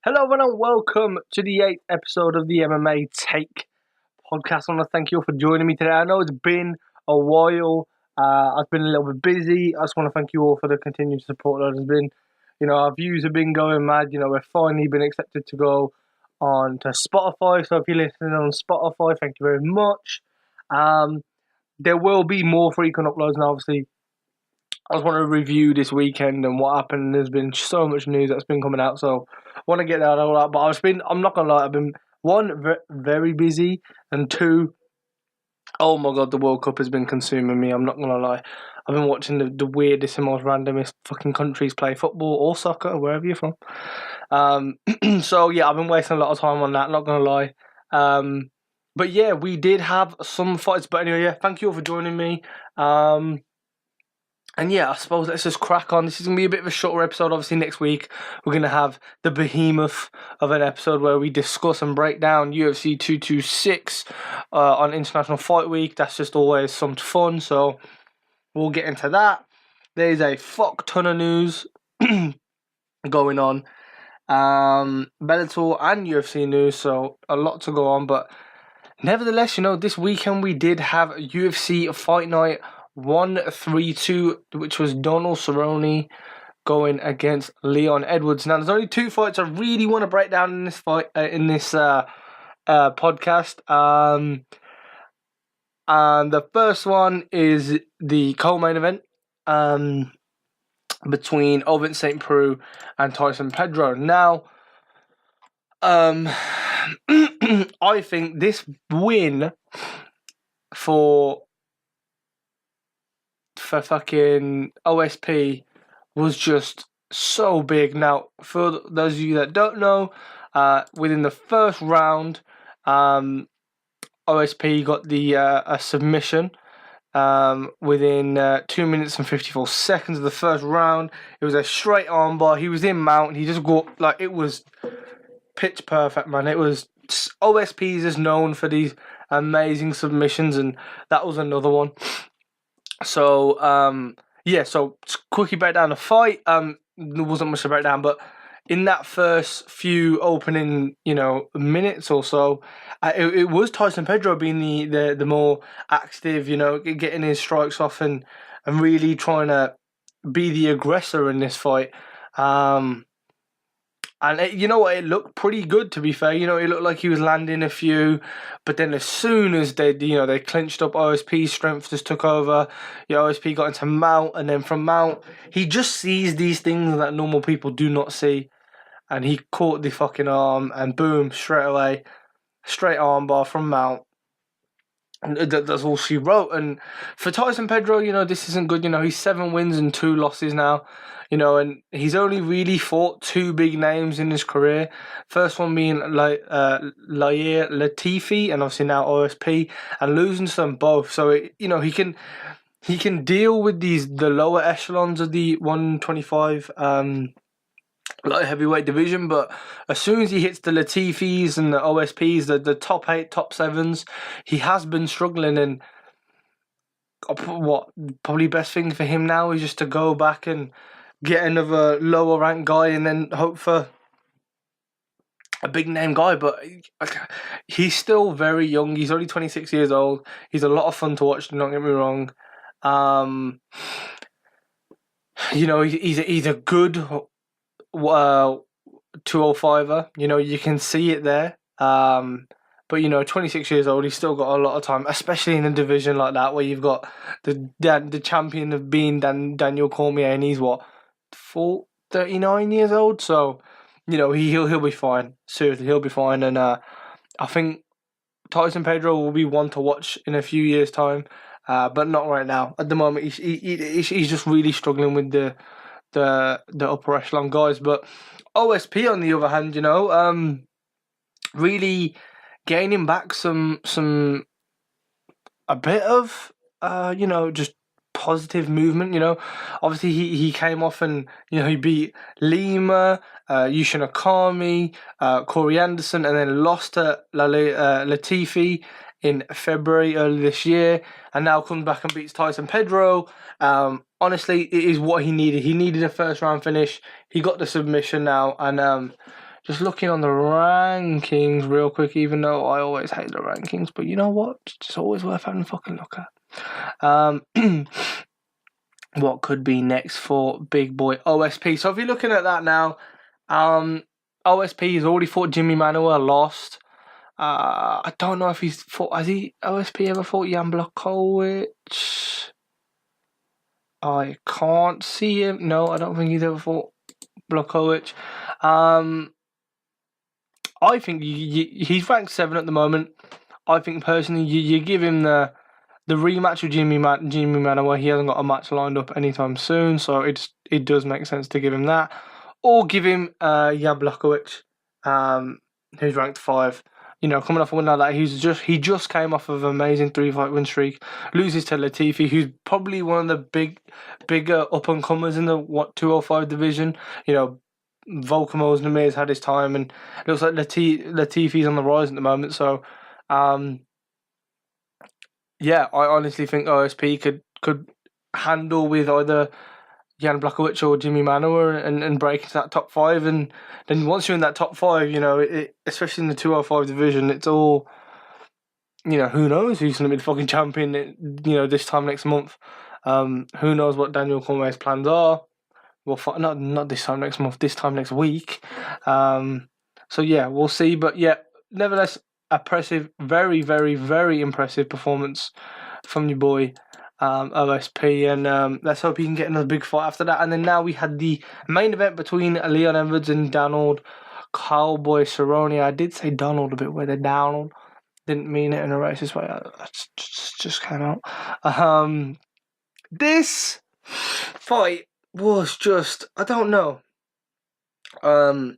Hello everyone and welcome to the 8th episode of the MMA Take Podcast. I want to thank you all for joining me today. I know it's been a while. I've been a little bit busy. I just want to thank you all for the continued support. There's been, our views have been going mad. We've finally been accepted to go on to Spotify. So if you're listening on Spotify, thank you very much. There will be more frequent uploads now, obviously. I just want to review this weekend and what happened. There's been so much news that's been coming out, so I want to get that all out. But I'm not gonna lie, I've been very busy, and two, oh my god, the World Cup has been consuming me. I'm not gonna lie, I've been watching the weirdest and most randomest fucking countries play football or soccer, wherever you're from. So yeah, I've been wasting a lot of time on that. Not gonna lie. But yeah, we did have some fights. But anyway, yeah, thank you all for joining me. And yeah, I suppose let's just crack on. This is going to be a bit of a shorter episode. Obviously, next week we're going to have the behemoth of an episode where we discuss and break down UFC 226 on International Fight Week. That's just always some fun, so we'll get into that. There's a fuck ton of news going on. Bellator and UFC news, so a lot to go on. But nevertheless, this weekend we did have UFC Fight Night 132, which was Donald Cerrone going against Leon Edwards. Now, there's only two fights I really want to break down in this fight podcast. And the first one is the co-main event between Ovin St. Preux and Tyson Pedro. Now, I think this win for fucking OSP was just so big. Now, for those of you that don't know, within the first round, OSP got the a submission within 2 minutes and 54 seconds of the first round. It was a straight armbar. He was in mount. He just got it was pitch perfect, man. It was OSP is known for these amazing submissions, and that was another one. So, so quickly break down the fight. There wasn't much to break down, but in that first few opening, minutes or so, it was Tyson Pedro being the more active, getting his strikes off and really trying to be the aggressor in this fight. And it looked pretty good, to be fair. It looked like he was landing a few, but then as soon as they clinched up, OSP's strength just took over. OSP got into mount, and then from mount, he just sees these things that normal people do not see, and he caught the fucking arm, and boom, straight away, straight armbar from mount. And that's all she wrote. And for Tyson Pedro, this isn't good. He's 7 wins and 2 losses now. And he's only really fought 2 big names in his career. First one being Yair Latifi, and obviously now OSP, and losing to them both. So he can deal with the lower echelons of the 125 light heavyweight division, but as soon as he hits the Latifis and the OSPs, the top 8, top 7s, he has been struggling. And probably best thing for him now is just to go back and get another lower ranked guy, and then hope for a big name guy. But he's still very young. He's only 26 years old. He's a lot of fun to watch, don't get me wrong. He's a good 205er. You can see it there. But 26 years old, he's still got a lot of time, especially in a division like that where you've got the champion of being Daniel Cormier, and he's 39 years old. So he'll be fine. Seriously, he'll be fine. And I think Tyson Pedro will be one to watch in a few years' time, but not right now. At the moment, he's just really struggling with the upper echelon guys. But OSP, on the other hand, really gaining back a bit of just positive movement. Obviously he came off and he beat Lima, Yushin Akami, Corey Anderson, and then lost to Latifi in February early this year, and now comes back and beats Tyson Pedro. Honestly, it is what he needed. He needed a first round finish. He got the submission now, and Just looking on the rankings real quick, even though I always hate the rankings, but you know what? It's always worth having a fucking look at. What could be next for big boy OSP? So if you're looking at that now, OSP has already fought Jimmy Manuel, lost. I don't know if he's fought. Has he OSP ever fought Jan Blachowicz? I can't see him. No, I don't think he's ever fought Blachowicz. I think he's ranked 7 at the moment. I think personally, you give him the rematch with Jimmy Manuel. He hasn't got a match lined up anytime soon, so it does make sense to give him that, or give him Jan Blachowicz, who's ranked 5. You know, coming off a win like that, he just came off of an amazing 3-fight win streak. Loses to Latifi, who's probably one of the bigger up and comers in the 205 division. You know, Volkanov's Namir's had his time, and it looks like Latifi's on the rise at the moment. So, yeah, I honestly think OSP could handle with either Jan Blachowicz or Jimmy Manuel and break into that top 5. And then once you're in that top 5, you know, especially in the 205 division, it's all, you know, who knows who's going to be the fucking champion, you know, this time next month. Who knows what Daniel Cormier's plans are. Well, not this time next month, this time next week. So, yeah, we'll see. But, yeah, nevertheless, impressive, very, very, very impressive performance from your boy. OSP, and let's hope he can get another big fight after that. And then now we had the main event between Leon Edwards and Donald Cowboy Cerrone. I did say Donald a bit weird, Donald. Didn't mean it in a racist way. I just came out. This fight was just, I don't know. I'm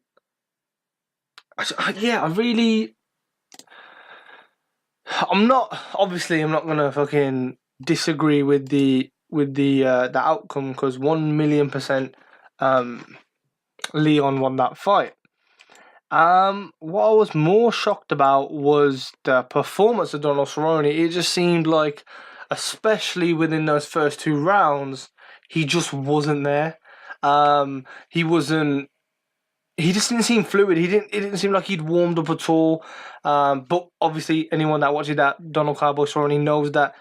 not gonna fucking disagree with the outcome, because 1,000,000% Leon won that fight. What I was more shocked about was the performance of Donald Cerrone. It just seemed like, especially within those first 2 rounds, he just wasn't there. He just didn't seem fluid. It didn't seem like he'd warmed up at all. But obviously, anyone that watches that Donald Cowboy Cerrone knows that,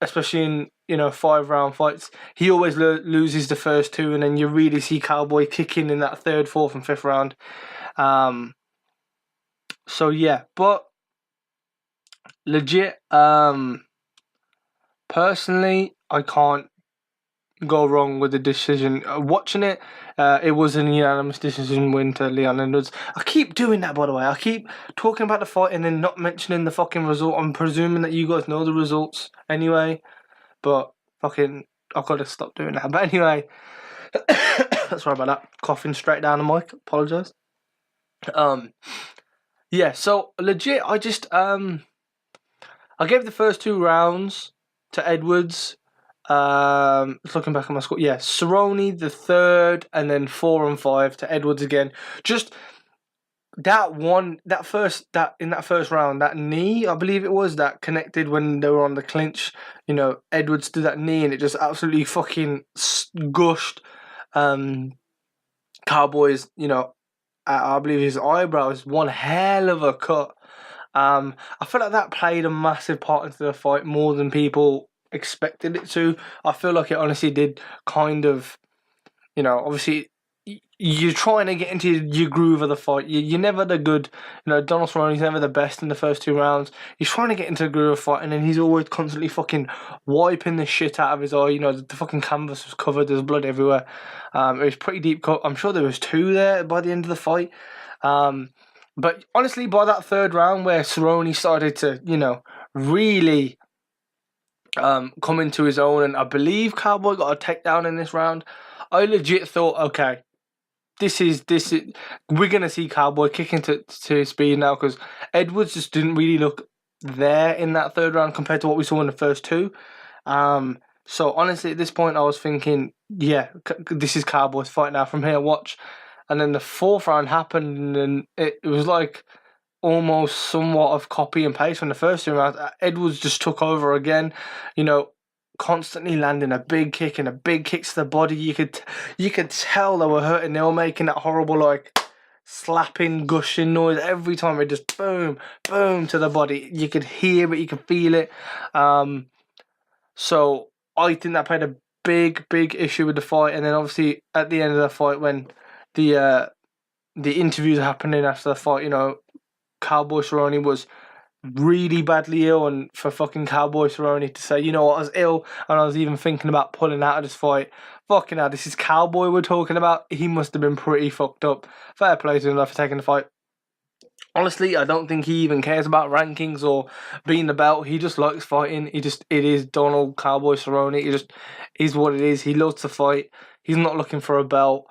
especially in, you know, 5-round fights, he always loses the first 2, and then you really see Cowboy kicking in that 3rd, 4th, and 5th round. So yeah, but legit. Personally, I can't go wrong with the decision. Watching it, it was an unanimous decision win to Leon Edwards. I keep doing that, by the way. I keep talking about the fight and then not mentioning the fucking result. I'm presuming that you guys know the results anyway, but fucking, I've got to stop doing that. But anyway, sorry about that. Coughing straight down the mic. Apologise. Yeah, so legit, I just I gave the first 2 rounds to Edwards. Looking back at my score, yeah, Cerrone the 3rd, and then 4 and 5 to Edwards again. Just in that first round, that knee, I believe it was, that connected when they were on the clinch. You know, Edwards did that knee, and it just absolutely fucking gushed. Cowboys, you know, I believe his eyebrows, one hell of a cut. I feel like that played a massive part into the fight, more than people expected it to. I feel like it honestly did kind of, you know, obviously you're trying to get into your groove of the fight. You're never the good, you know, Donald Cerrone's never the best in the first 2 rounds. He's trying to get into the groove of the fight, and then he's always constantly fucking wiping the shit out of his eye. You know, the fucking canvas was covered, there's blood everywhere. It was pretty deep cut. I'm sure there was 2 there by the end of the fight. But honestly, by that 3rd round where Cerrone started to, you know, really come into his own, and I believe Cowboy got a takedown in this round, I legit thought, okay, this is we're gonna see Cowboy kicking to his speed now, because Edwards just didn't really look there in that 3rd round compared to what we saw in the first 2. So honestly, at this point, I was thinking, yeah, this is Cowboy's fight now from here. Watch. And then the 4th round happened, and it was like almost somewhat of copy and paste from the first 2 rounds. Edwards just took over again, you know, constantly landing a big kick and a big kicks to the body. You could tell they were hurting. They were making that horrible, like, slapping, gushing noise every time. It just boom, boom to the body. You could hear it, you could feel it. So I think that played a big issue with the fight. And then obviously at the end of the fight, when the interviews are happening after the fight, you know, Cowboy Cerrone was really badly ill, and for fucking Cowboy Cerrone to say, you know what, I was ill and I was even thinking about pulling out of this fight. Fucking hell, this is Cowboy we're talking about. He must have been pretty fucked up. Fair play to him for taking the fight. Honestly, I don't think he even cares about rankings or being the belt. He just likes fighting. It is Donald Cowboy Cerrone. It just is what it is. He loves to fight. He's not looking for a belt.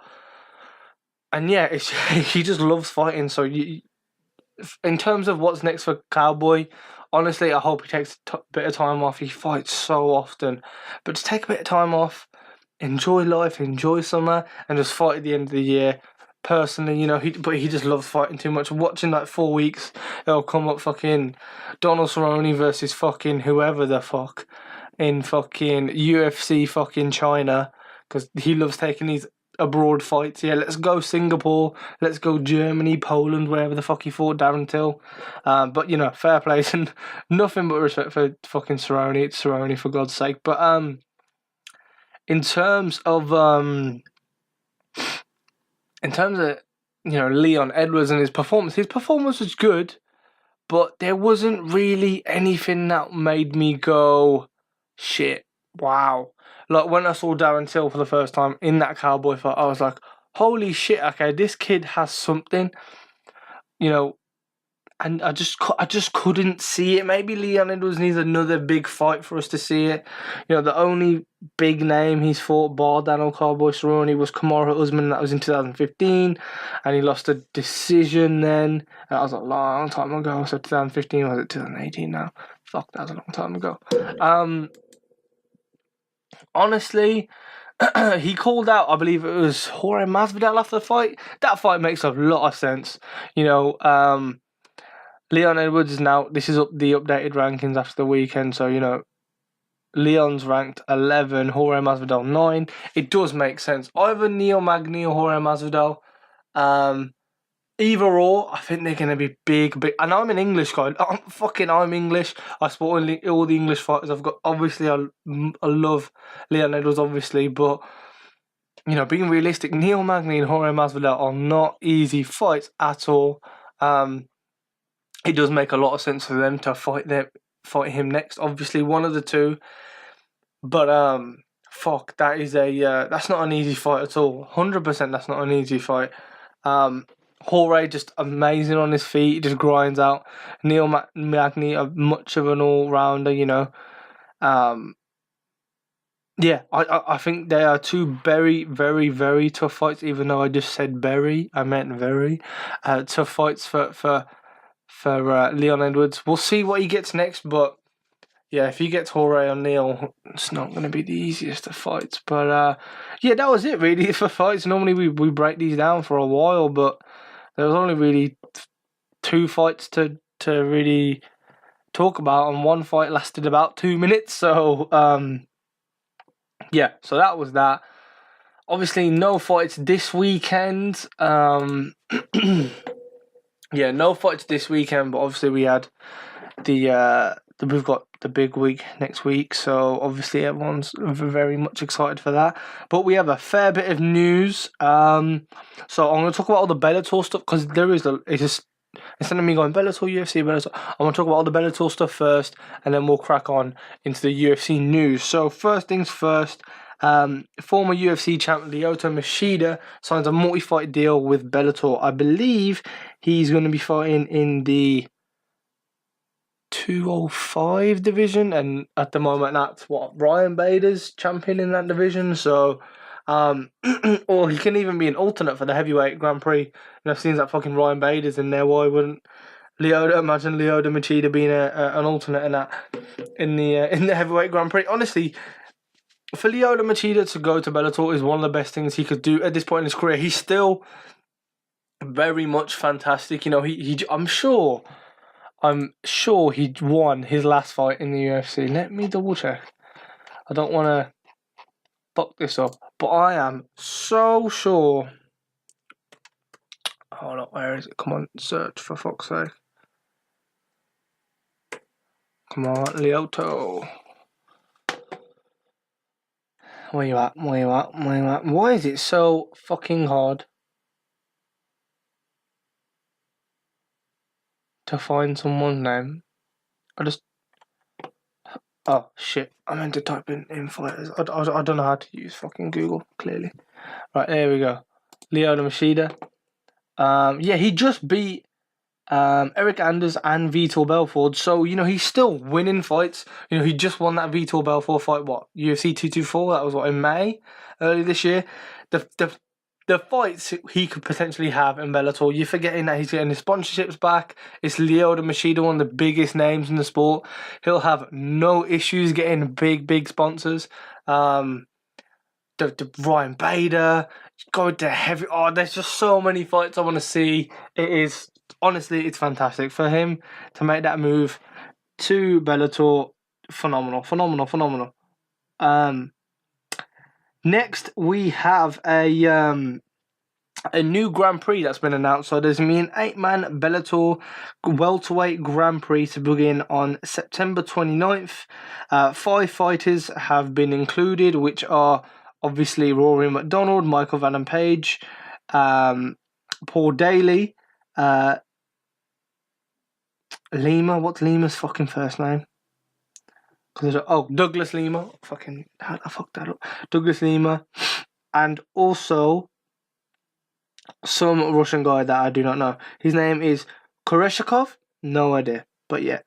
And yeah, he just loves fighting. So in terms of what's next for Cowboy, honestly, I hope he takes a bit of time off. He fights so often. But just take a bit of time off, enjoy life, enjoy summer, and just fight at the end of the year. Personally, you know, he just loves fighting too much. Watching like 4 weeks, it'll come up fucking Donald Cerrone versus fucking whoever the fuck in fucking UFC fucking China, because he loves taking these abroad fights. Yeah, let's go Singapore, let's go Germany, Poland, wherever the fuck he fought Darren Till. But you know, fair play and nothing but respect for fucking Cerrone. It's Cerrone, for God's sake. But in terms of you know, Leon Edwards and his performance was good, but there wasn't really anything that made me go, shit, wow. Like when I saw Darren Till for the first time in that Cowboy fight, I was like, holy shit, okay, this kid has something, you know, and I just couldn't see it. Maybe Leon Edwards needs another big fight for us to see it. You know, the only big name he's fought, bar Daniel Cowboy Cerrone, was Kamaru Usman. That was in 2015, and he lost a decision then. That was a long time ago. So 2015, was it 2018 now? Fuck, that was a long time ago. Honestly, he called out, I believe it was Jorge Masvidal after the fight. That fight makes a lot of sense. You know, Leon Edwards is now, this is the updated rankings after the weekend, so, you know, Leon's ranked 11, Jorge Masvidal 9. It does make sense. Either Neil Magny or Jorge Masvidal. Either or, I think they're going to be big. And I'm an English guy. I'm English. I support all the English fighters I've got. Obviously, I love Leon Edwards, obviously, but, you know, being realistic, Neil Magny and Jorge Masvidal are not easy fights at all. It does make a lot of sense for them to fight him next. Obviously, one of the two. But fuck, that's not an easy fight at all. 100%, that's not an easy fight. Jorge just amazing on his feet. He just grinds out. Neil Magny, much of an all rounder. You know. Yeah, I think they are two very, very, very tough fights. Even though I just said very, I meant very tough fights for Leon Edwards. We'll see what he gets next, but yeah, if he gets Jorge or Neil, it's not going to be the easiest of fights. But yeah, that was it really for fights. Normally we break these down for a while, but there was only really 2 fights to really talk about, and one fight lasted about 2 minutes. So yeah, so that was that. Obviously, no fights this weekend. Yeah, no fights this weekend, but obviously we had we've got the big week next week, so obviously everyone's very much excited for that. But we have a fair bit of news. So I'm going to talk about all the Bellator stuff, because instead of me going Bellator, UFC, Bellator, I'm going to talk about all the Bellator stuff first, and then we'll crack on into the UFC news. So first things first, former UFC champ Lyoto Machida signs a multi-fight deal with Bellator. I believe he's going to be fighting in the 205 division, and at the moment that's what Ryan Bader's champion in that division. So or he can even be an alternate for the heavyweight Grand Prix. And I've seen that fucking Ryan Bader's in there. Why wouldn't imagine Lyoto Machida being an alternate in the heavyweight Grand Prix? Honestly, for Lyoto Machida to go to Bellator is one of the best things he could do at this point in his career. He's still very much fantastic. You know, I'm sure he won his last fight in the UFC. Let me double check. I don't want to fuck this up, but I am so sure. Hold on, where is it? Come on, search for fuck's sake. Come on, Lyoto. Where you at? Why is it so fucking hard to find someone's name? Oh, shit. I meant to type in fighters. I don't know how to use fucking Google, clearly. Right, there we go. Lyoto Machida. Yeah, he just beat Eric Anders and Vitor Belfort. So, he's still winning fights. He just won that Vitor Belfort fight, UFC 224? That was, in May? Early this year. The fights he could potentially have in Bellator, you're forgetting that he's getting his sponsorships back. It's Lyoto Machida, one of the biggest names in the sport. He'll have no issues getting big sponsors. The Ryan Bader, going to heavy. Oh, there's just so many fights I want to see. Honestly, it's fantastic for him to make that move to Bellator. Phenomenal. Next, we have a new Grand Prix that's been announced. So there's an 8-man Bellator welterweight Grand Prix to begin on September 29th. 5 fighters have been included, which are obviously Rory McDonald, Michael Van Page, Paul Daly, Lima. What's Lima's fucking first name? Douglas Lima. Fucking, how did I fuck that up? Douglas Lima. And also some Russian guy that I do not know. His name is Koreshakov? No idea. But yeah.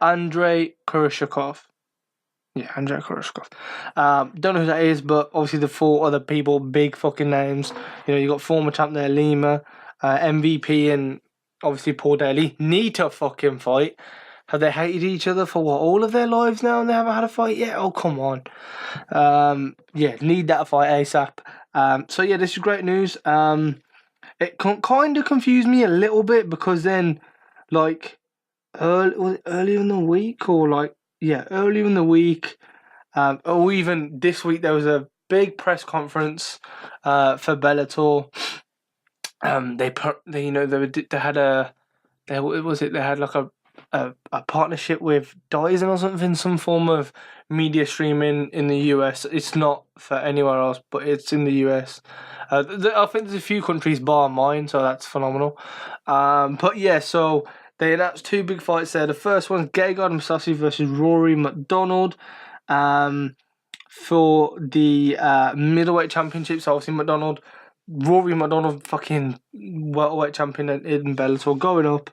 Andrei Koreshakov. Yeah, Andrei Koreshakov. Don't know who that is, but obviously the 4 other people, big fucking names. You got former champ there, Lima, MVP, and obviously Paul Daly. Need to fucking fight. Have they hated each other for all of their lives now and they haven't had a fight yet? Oh, come on. Need that fight ASAP. So yeah, this is great news. It kind of confused me a little bit because then, earlier in the week earlier in the week, or even this week, there was a big press conference for Bellator. They had like a partnership with Dyson or something, some form of media streaming in the US. It's not for anywhere else, but it's in the US. I think there's a few countries bar mine, so that's phenomenal. But yeah, so they announced 2 big fights there. The first one's Gegard Mousasi versus Rory McDonald for the middleweight championship. So obviously Rory McDonald, fucking welterweight champion in Bellator, going up.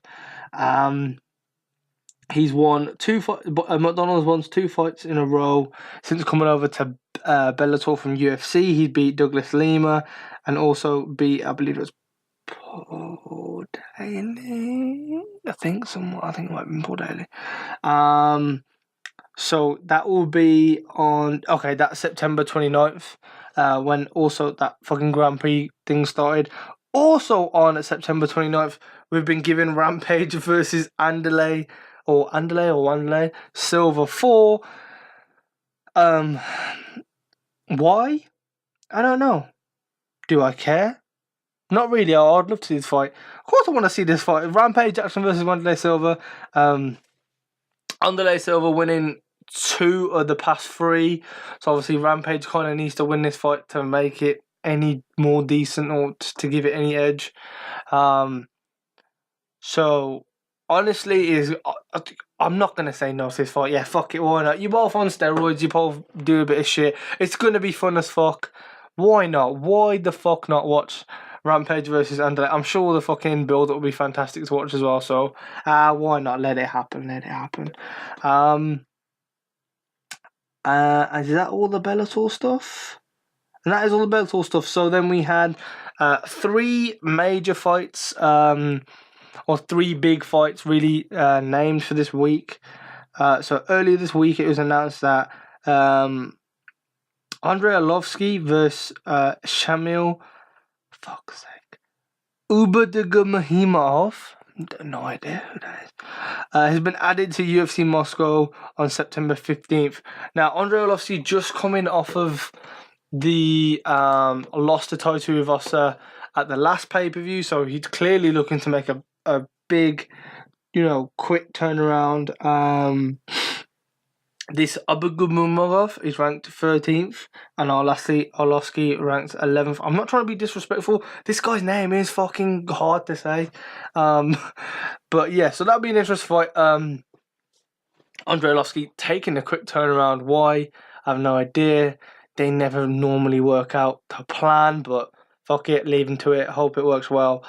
He's won 2 fights. McDonald's won 2 fights in a row since coming over to Bellator from UFC. He beat Douglas Lima and also beat, I believe it was Paul Daly. I think it might have been Paul Daly. So that will be on. Okay, that's September 29th. When also that fucking Grand Prix thing started. Also on September 29th, we've been given Rampage versus Wanderlei Silva 4. Why? I don't know. Do I care? Not really. I'd love to see this fight. Of course I want to see this fight. Rampage Jackson versus Wanderlei Silva. Wanderlei Silva winning 2 of the past 3. So obviously Rampage kind of needs to win this fight to make it any more decent or to give it any edge. So honestly, I'm not going to say no to this fight. Yeah, fuck it, why not? You're both on steroids, you both do a bit of shit. It's going to be fun as fuck. Why not? Why the fuck not watch Rampage versus Wanderlei? I'm sure the fucking build will be fantastic to watch as well. So, why not? Let it happen. And is that all the Bellator stuff? And that is all the Bellator stuff. So then we had 3 major fights, or 3 big fights really named for this week. So earlier this week it was announced that Andrei Arlovsky versus Shamil, fuck's sake, Ubadagimahimov, no idea who that is, has been added to UFC Moscow on September 15th. Now, Andrei Arlovsky just coming off of the lost to Tai Tuivasa at the last pay-per-view, so he's clearly looking to make a big, quick turnaround. This Abugumumagov is ranked 13th, and Arlovsky ranked 11th. I'm not trying to be disrespectful. This guy's name is fucking hard to say. But yeah, so that'll be an interesting fight. Andrei Arlovsky taking a quick turnaround. Why? I have no idea. They never normally work out to plan, but fuck it, leave him to it. Hope it works well.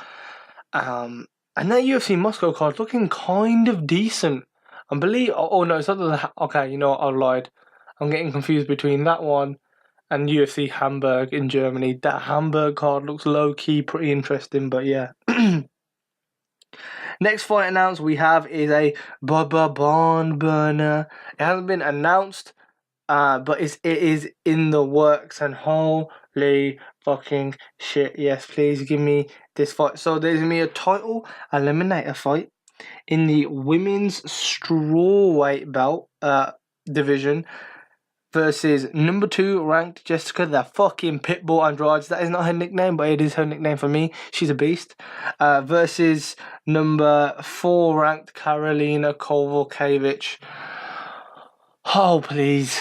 And that UFC Moscow card looking kind of decent. I believe. Oh no, it's not the. Okay, you know what? I lied. I'm getting confused between that one and UFC Hamburg in Germany. That Hamburg card looks low key pretty interesting, but yeah. Next fight announced we have is a barn burner. It hasn't been announced, but it is in the works, and holy fucking shit! Yes, please give me this fight. So there's gonna be a title eliminator fight in the women's strawweight belt division versus number 2 ranked Jessica, the fucking Pitbull Andrade. That is not her nickname, but it is her nickname for me. She's a beast. Versus number 4 ranked Karolina Kowalkiewicz. Oh, please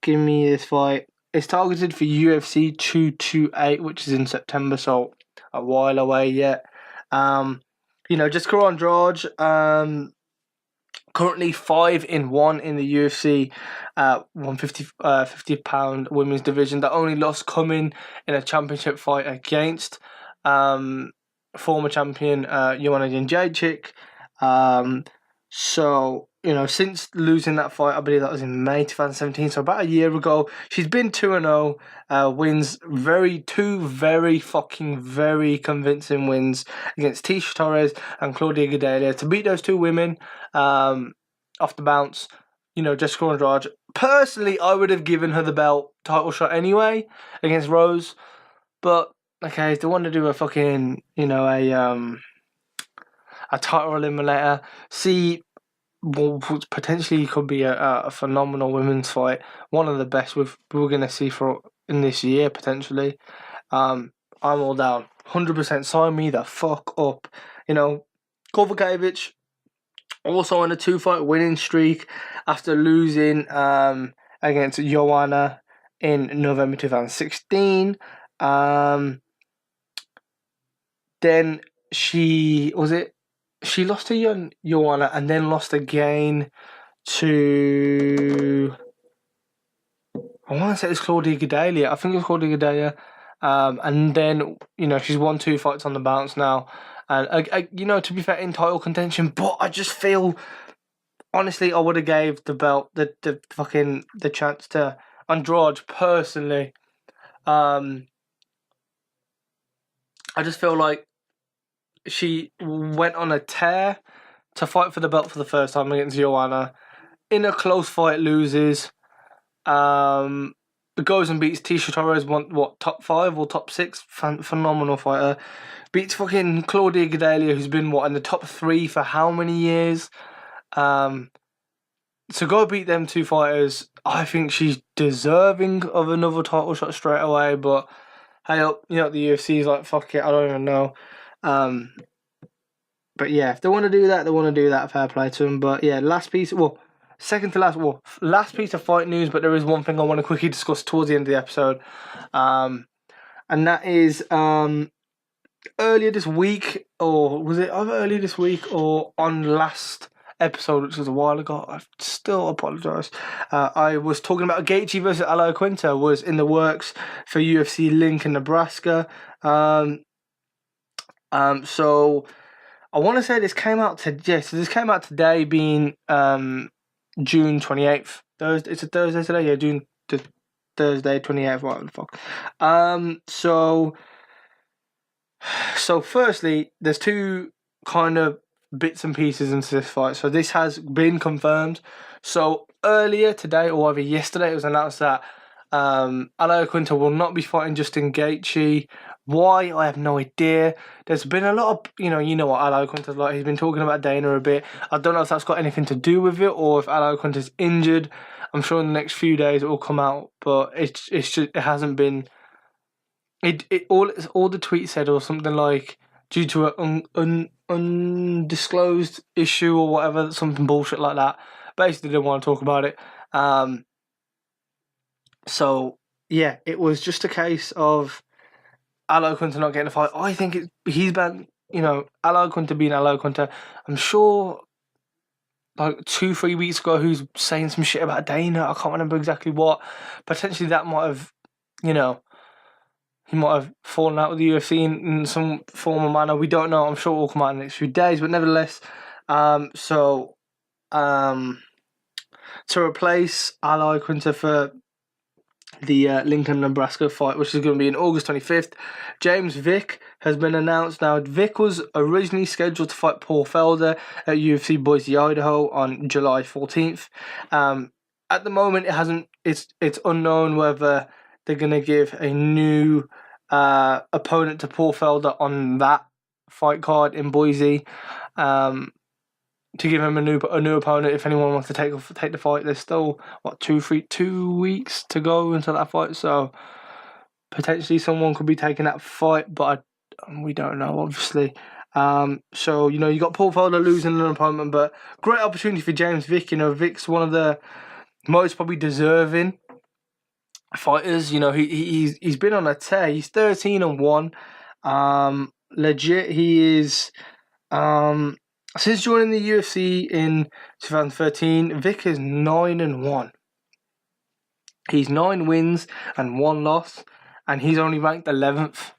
give me this fight. It's targeted for UFC 228, which is in September, so a while away yet. Jessica Andrade, currently 5-1 in the UFC 50-pound women's division. The only loss coming in a championship fight against former champion Joanna Jędrzejczyk. So, since losing that fight, I believe that was in May 2017, so about a year ago, she's been 2-0, wins two very convincing wins against Tisha Torres and Claudia Gadelha to beat those two women off the bounce. Jessica Andrade. Personally, I would have given her the belt title shot anyway against Rose, but okay, if they want to do a fucking, a title eliminator, potentially could be a phenomenal women's fight, one of the best we're going to see in this year potentially. I'm all down, 100%. Sign me the fuck up. Kowalkiewicz also on a 2-fight winning streak after losing against Joanna in November 2016. Then she lost to Joanna and then lost again to, I want to say it's Claudia Gadelha. I think it's Claudia Gadelha. And then, she's won 2 fights on the bounce now. And, to be fair, in title contention. But I just feel, honestly, I would have gave the belt, the chance to Andrade personally. I just feel like she went on a tear to fight for the belt for the first time against Joanna. In a close fight, loses. Goes and beats Tisha Torres, top 5 or top 6? Phenomenal fighter. Beats fucking Claudia Gadelha, who's been, in the top 3 for how many years? So go beat them 2 fighters. I think she's deserving of another title shot straight away, but hey, the UFC is like, fuck it, I don't even know. But yeah, if they want to do that, fair play to them. But yeah, last piece of fight news, but there is one thing I want to quickly discuss towards the end of the episode. And that is earlier this week, or was it either earlier this week or on last episode, which was a while ago. I still apologise. I was talking about Gaethje versus Al Iaquinta was in the works for UFC Lincoln, Nebraska. So I want to say this came out today. So this came out today, being June 28th. Thursday. It's a Thursday today. Yeah, Thursday 28th. What the fuck? So firstly, there's 2 kind of bits and pieces into this fight. So this has been confirmed. So earlier today, or either yesterday, it was announced that Al Iaquinta will not be fighting Justin Gaethje. Why? I have no idea. There's been a lot of, you know what Al Iaquinta's like. He's been talking about Dana a bit. I don't know if that's got anything to do with it, or if Al Iaquinta's injured. I'm sure in the next few days it will come out, but it hasn't been all the tweets said or something like due to an undisclosed issue or whatever, something bullshit like that. Basically, didn't want to talk about it. So yeah, it was just a case of Al Quinter not getting a fight. I think he's been, Al Quinter being Al Quinter. I'm sure, like 2-3 weeks ago, who's saying some shit about Dana. I can't remember exactly what. Potentially that might have, he might have fallen out with the UFC in some form or manner. We don't know. I'm sure it will come out in the next few days. But nevertheless, to replace Al Quinter for the Lincoln, Nebraska fight, which is going to be on August 25th. James Vick has been announced. Now, Vick was originally scheduled to fight Paul Felder at UFC Boise, Idaho on July 14th. At the moment, it's unknown whether they're going to give a new opponent to Paul Felder on that fight card in Boise. To give him a new opponent if anyone wants to take the fight. There's still 2 weeks to go until that fight, so potentially someone could be taking that fight, but we don't know, obviously. So you got Paul Felder losing an opponent, but great opportunity for James Vick. Vick's one of the most probably deserving fighters. He's been on a tear. He's 13-1. Legit, he is. Since joining the UFC in 2013, Vick is 9-1. He's 9 wins and 1 loss, and he's only ranked 11th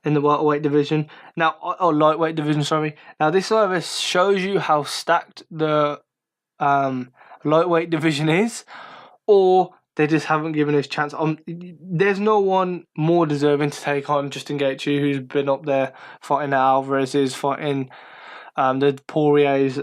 in the welterweight division. Now, lightweight division, sorry. Now, this either shows you how stacked the lightweight division is, or they just haven't given his chance. There's no one more deserving to take on Justin Gaethje, who's been up there fighting Alvarez, fighting the Poiriers,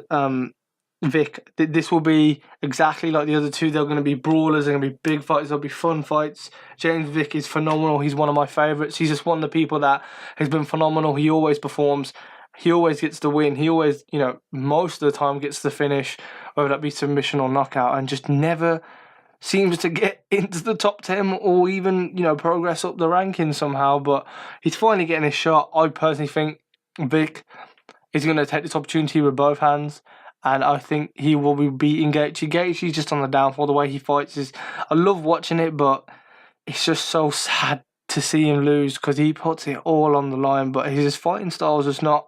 Vick. This will be exactly like the other two. They're going to be brawlers. They're going to be big fights. They'll be fun fights. James Vick is phenomenal. He's one of my favourites. He's just one of the people that has been phenomenal. He always performs. He always gets the win. He always, most of the time gets the finish, whether that be submission or knockout, and just never seems to get into the top 10 or even, progress up the rankings somehow. But he's finally getting his shot. I personally think Vick is going to take this opportunity with both hands, and I think he will be beating Gaethje. Gaethje's just on the downfall. The way he fights I love watching it, but it's just so sad to see him lose because he puts it all on the line. But his fighting style is just not.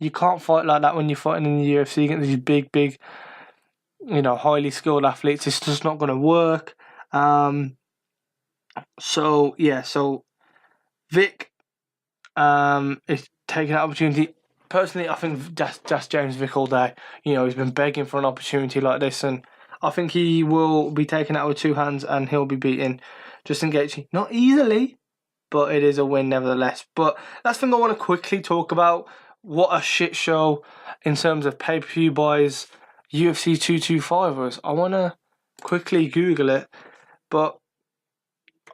You can't fight like that when you're fighting in the UFC against these big, highly skilled athletes. It's just not going to work. So Vick is taking that opportunity. Personally, I think that's James Vick all day. He's been begging for an opportunity like this, and I think he will be taking it out with 2 hands, and he'll be beating Justin Gaethje. Not easily, but it is a win nevertheless. But that's the thing I want to quickly talk about. What a shit show in terms of pay-per-view buys UFC 225 was. I want to quickly Google it, but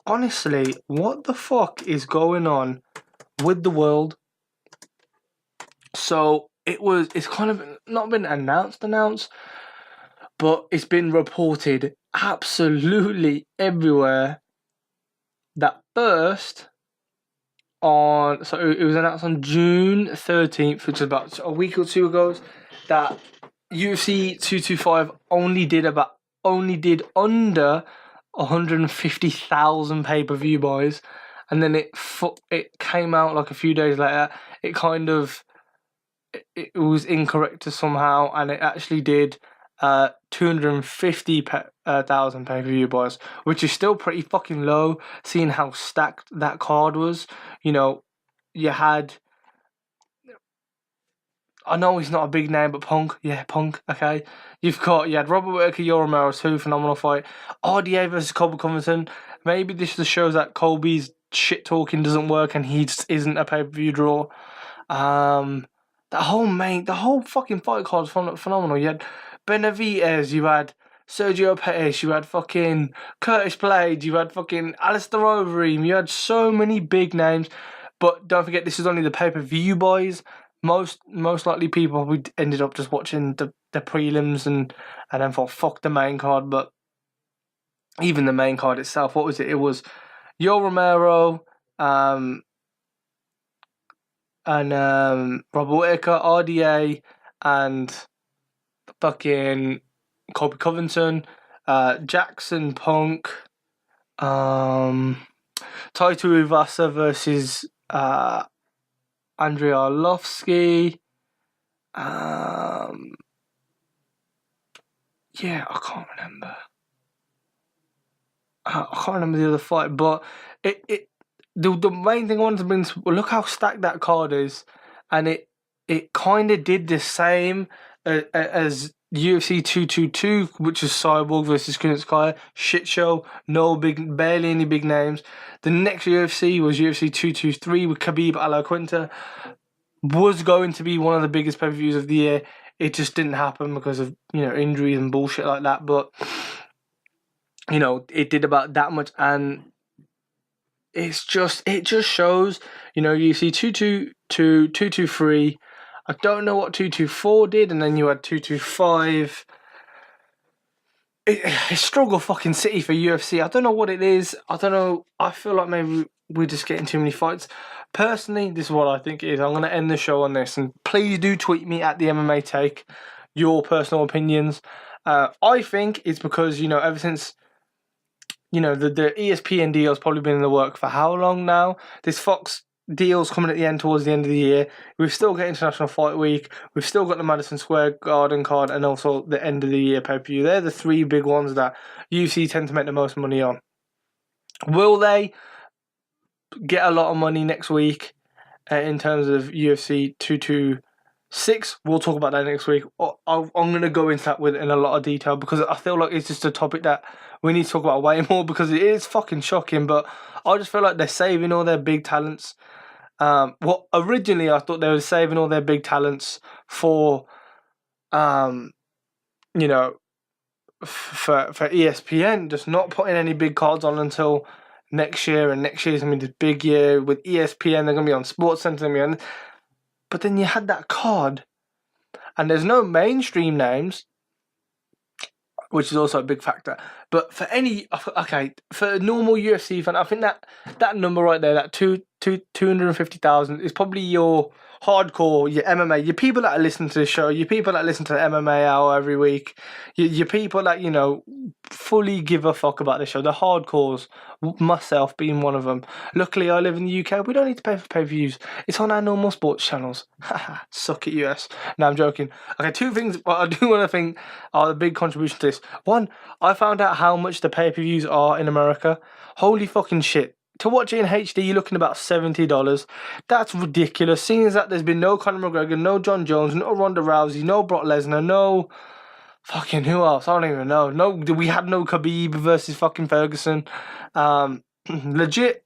honestly, what the fuck is going on with the world? So it's kind of not been announced, but it's been reported absolutely everywhere that first it was announced on June 13th, which is about a week or two ago, that UFC 225 only did under 150,000 pay-per-view buys, and then it came out like a few days later. It was incorrect somehow, and it actually did 250,000 pay-per-view buys, which is still pretty fucking low, seeing how stacked that card was. You had... I know he's not a big name, but Punk. Yeah, Punk, okay. You had Robert Whittaker, Yoel Romero, 2 phenomenal fight. RDA versus Colby Covington. Maybe this just shows that Colby's shit-talking doesn't work and he just isn't a pay-per-view draw. The whole fucking fight card was phenomenal. You had Benavidez, you had Sergio Pettis, you had fucking Curtis Blades, you had fucking Alistair Overeem, you had so many big names. But don't forget, this is only the pay-per-view buys. Most likely people would ended up just watching the prelims and then thought, fuck the main card. But even the main card itself, what was it? It was Yoel Romero, Robert Whittaker, RDA, and fucking Colby Covington, Jackson Punk, Taito Uvasa versus Andrei Arlovsky. Yeah, I can't remember. I can't remember the other fight, but the main thing I wanted to bring to, look how stacked that card is, and it kind of did the same as UFC 222, which is Cyborg versus Kunitskaya. Shit show, barely any big names. The next UFC was UFC 223 with Khabib Alaquinta. Was going to be one of the biggest pay-per-views of the year. It just didn't happen because of injuries and bullshit like that. But it did about that much, and it just shows. You see 222, 223. I don't know what 224 did, and then you had 225. It's struggle fucking city for UFC. I don't know what it is. I don't know. I feel like maybe we're just getting too many fights. Personally, this is what I think it is. I'm going to end the show on this, and please do tweet me at the MMA Take your personal opinions. I think it's because ever since the ESPN deal's probably been in the work for how long now? This Fox deal's coming at the end towards the end of the year. We've still got International Fight Week. We've still got the Madison Square Garden card, and also the end of the year pay-per-view. They're the three big ones that UFC tend to make the most money on. Will they get a lot of money next week in terms of UFC 226? We'll talk about that next week. I'm going to go into that in a lot of detail because I feel like it's just a topic that we need to talk about way more because it is fucking shocking. But I just feel like they're saving all their big talents. Originally I thought they were saving all their big talents for, for ESPN, just not putting any big cards on until next year, and next year's gonna be the big year with ESPN. They're gonna be on SportsCenter, but then you had that card, and there's no mainstream names, which is also a big factor. But for a normal UFC fan, I think that number right there, that 250,000, is probably your hardcore, your MMA, your people that listen to the show, your people that listen to the MMA Hour every week, your people that fully give a fuck about the show, the hardcores, myself being one of them. Luckily I live in the UK, we don't need to pay for pay-per-views, it's on our normal sports channels. Suck it US. No, I'm joking. Okay, two things I do want to think are the big contribution to this. One, I found out how much the pay-per-views are in America. Holy fucking shit. To watch it in HD, you're looking about $70. That's ridiculous, seeing as that there's been no Conor McGregor, no John Jones, no Ronda Rousey, no Brock Lesnar, no fucking who else? I don't even know. We had no Khabib versus fucking Ferguson. Legit,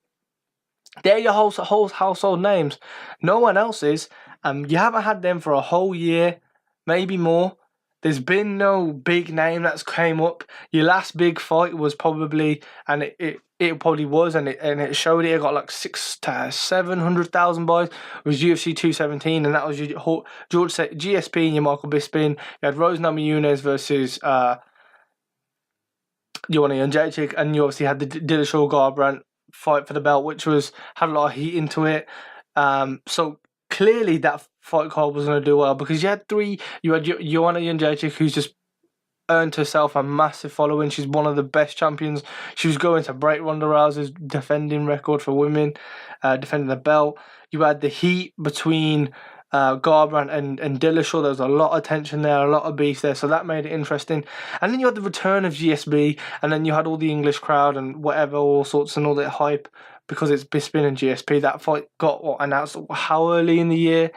they're your whole household names. No one else is. You haven't had them for a whole year, maybe more. There's been no big name that's came up. Your last big fight was probably, and it probably was, and it showed it got like 600,000 to 700,000 buys. It was UFC 217, and that was your George GSP and your Michael Bisping. You had Rose Namajunas versus Joanna Jędrzejczyk, and you obviously had the Dillashaw Garbrandt fight for the belt, which had a lot of heat into it. So clearly that fight card was going to do well because you had Joanna Jędrzejczyk, who's just earned herself a massive following. She's one of the best champions. She was going to break Ronda Rousey's defending record for women, defending the belt. You had the heat between Garbrandt and Dillashaw. There was a lot of tension there, a lot of beef there, so that made it interesting. And then you had the return of GSB, and then you had all the English crowd and whatever, all sorts, and all that hype because it's Bisping and GSP. That fight got announced how early in the year?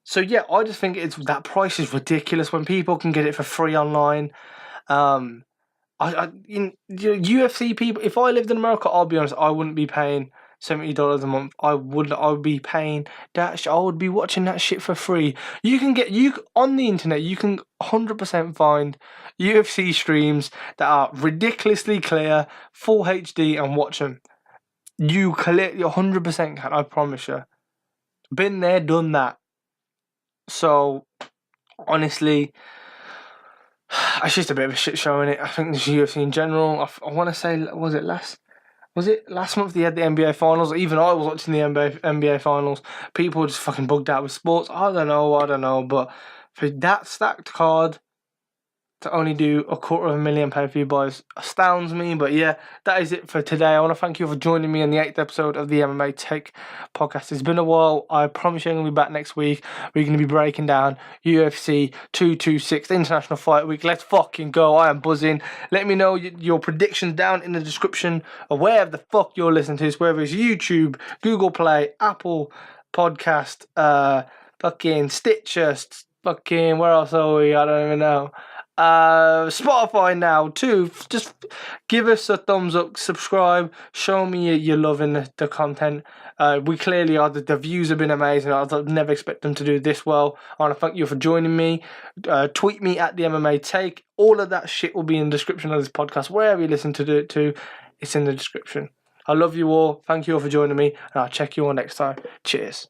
So yeah, I just think that price is ridiculous when people can get it for free online. UFC people, if I lived in America, I'll be honest, I wouldn't be paying $70 a month. I would be paying that. I would be watching that shit for free. On the internet, you can 100% find UFC streams that are ridiculously clear, full HD, and watch them. You 100% can. I promise you. Been there, done that. So honestly, it's just a bit of a shit show, innit? I think this UFC in general, I want to say, was it last Was it last month they had the NBA finals? Even I was watching the NBA finals. People were just fucking bugged out with sports. I don't know. But for that stacked card to only do 250,000 pay-per-view buys astounds me. But yeah, that is it for today. I want to thank you for joining me on the 8th episode of the MMA Take Podcast. It's been a while. I promise you I'm going to be back next week. We're going to be breaking down UFC 226 International Fight Week. Let's fucking go. I am buzzing. Let me know your predictions down in the description of wherever the fuck you're listening to this, whether it's YouTube, Google Play, Apple Podcast, fucking Stitcher, fucking where else are we? I don't even know. Spotify now too. Just give us a thumbs up, subscribe, show me you're loving the content. We clearly are. The views have been amazing. I've never expected them to do this well. I want to thank you for joining me. Tweet me at the MMA Take. All of that shit will be in the description of this podcast. Wherever you listen to it to, it's in the description. I love you all. Thank you all for joining me, and I'll check you all next time. Cheers.